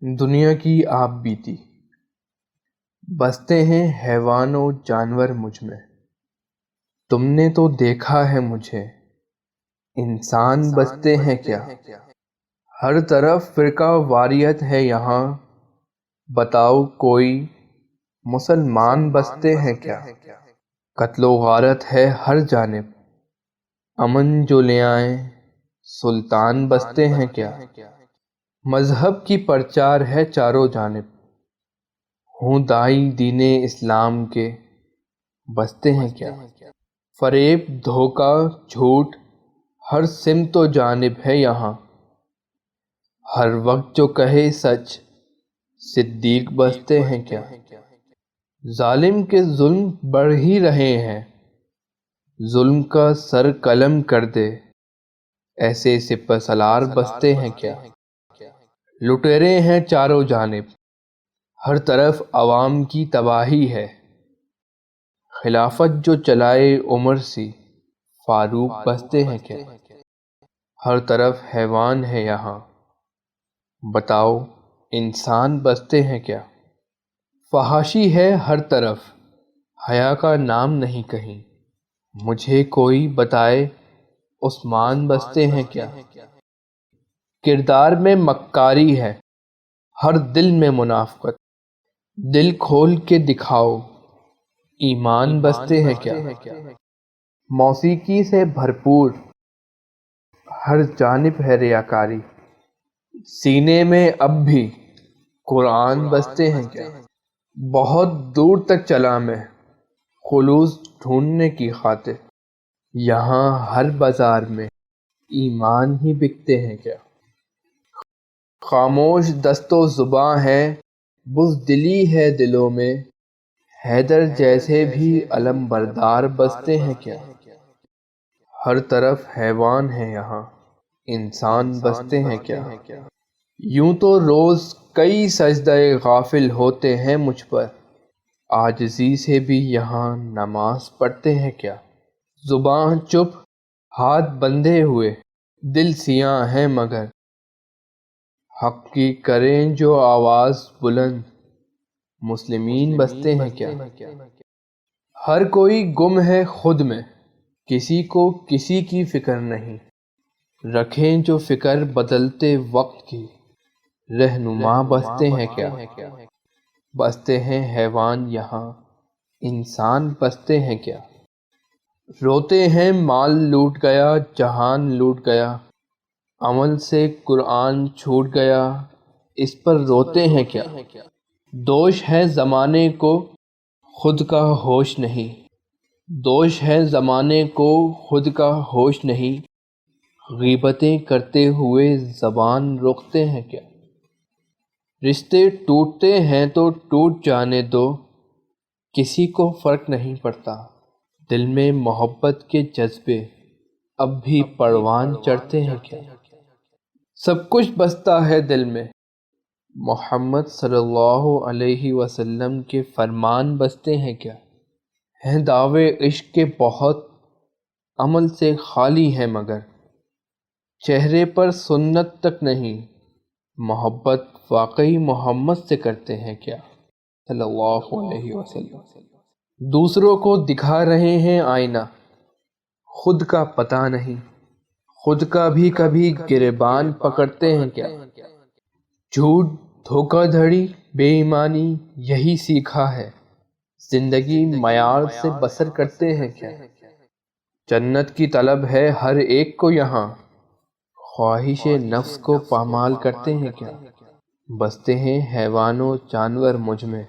دنیا کی آپ بیتی بستے ہیں حیوان و جانور مجھ میں، تم نے تو دیکھا ہے مجھے، انسان بستے ہیں کیا؟ ہر طرف فرقہ واریت ہے یہاں، بتاؤ کوئی مسلمان بستے ہیں کیا؟ قتل و غارت ہے ہر جانب، امن جو لے آئیں سلطان بستے ہیں کیا؟ مذہب کی پرچار ہے چاروں جانب، ہوں دائی دین اسلام کے بستے ہیں کیا؟ فریب دھوکہ جھوٹ ہر سمت و جانب ہے یہاں، ہر وقت جو کہے سچ صدیق بستے ہیں کیا؟ ظالم کے ظلم بڑھ ہی رہے ہیں، ظلم کا سر قلم کر دے ایسے سپہ سالار بستے ہیں کیا؟ لٹیرے ہیں چاروں جانب، ہر طرف عوام کی تباہی ہے، خلافت جو چلائے عمر سی فاروق بستے ہیں کیا؟ ہر طرف حیوان ہے یہاں، بتاؤ انسان بستے ہیں کیا؟ فحاشی ہے ہر طرف، حیا کا نام نہیں کہیں، مجھے کوئی بتائے عثمان بستے ہیں کیا؟ کردار میں مکاری ہے ہر دل میں منافقت، دل کھول کے دکھاؤ ایمان بستے ہیں کیا؟ موسیقی سے بھرپور ہر جانب ہے ریاکاری، سینے میں اب بھی قرآن بستے ہیں کیا؟ بہت دور تک چلا میں خلوص ڈھونڈنے کی خاطر، یہاں ہر بازار میں ایمان ہی بکتے ہیں کیا؟ خاموش دست و زباں ہے بزدلی ہے دلوں میں، حیدر جیسے بھی علم بردار بستے ہیں کیا؟ ہر طرف حیوان ہے یہاں، انسان بستے ہیں کیا؟ یوں تو روز کئی سجدہ غافل ہوتے ہیں مجھ پر، عاجزی سے بھی یہاں نماز پڑھتے ہیں کیا؟ زبان چپ ہاتھ بندھے ہوئے دل سیاہ ہیں مگر، حق کی کریں جو آواز بلند مسلمین بستے ہیں کیا؟ ہر کوئی گم ہے خود میں، کسی کو کسی کی فکر نہیں، رکھیں جو فکر بدلتے وقت کی رہنما بستے ہیں کیا؟ بستے ہیں حیوان یہاں، انسان بستے ہیں کیا؟ روتے ہیں مال لوٹ گیا جہان لوٹ گیا، عمل سے قرآن چھوٹ گیا اس پر روتے ہیں کیا؟ دوش ہے زمانے کو خود کا ہوش نہیں، دوش ہے زمانے کو خود کا ہوش نہیں، غیبتیں کرتے ہوئے زبان روکتے ہیں کیا؟ رشتے ٹوٹتے ہیں تو ٹوٹ جانے دو، کسی کو فرق نہیں پڑتا، دل میں محبت کے جذبے اب بھی پروان چڑھتے ہیں کیا؟ سب کچھ بستا ہے دل میں، محمد صلی اللہ علیہ وسلم کے فرمان بستے ہیں کیا؟ ہیں دعوے عشق کے بہت، عمل سے خالی ہے مگر، چہرے پر سنت تک نہیں، محبت واقعی محمد سے کرتے ہیں کیا صلی اللہ علیہ وسلم؟ دوسروں کو دکھا رہے ہیں آئینہ، خود کا پتہ نہیں، خود کا بھی کبھی گریبان پکڑتے ہیں کیا؟ جھوٹ دھوکہ دھڑی بے ایمانی یہی سیکھا ہے، زندگی معیار سے بسر کرتے ہیں کیا؟ جنت کی طلب ہے ہر ایک کو یہاں، خواہش نفس کو پامال کرتے ہیں کیا؟ بستے ہیں حیوان و جانور مجھ میں،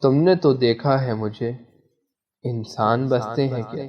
تم نے تو دیکھا ہے مجھے، انسان بستے ہیں کیا؟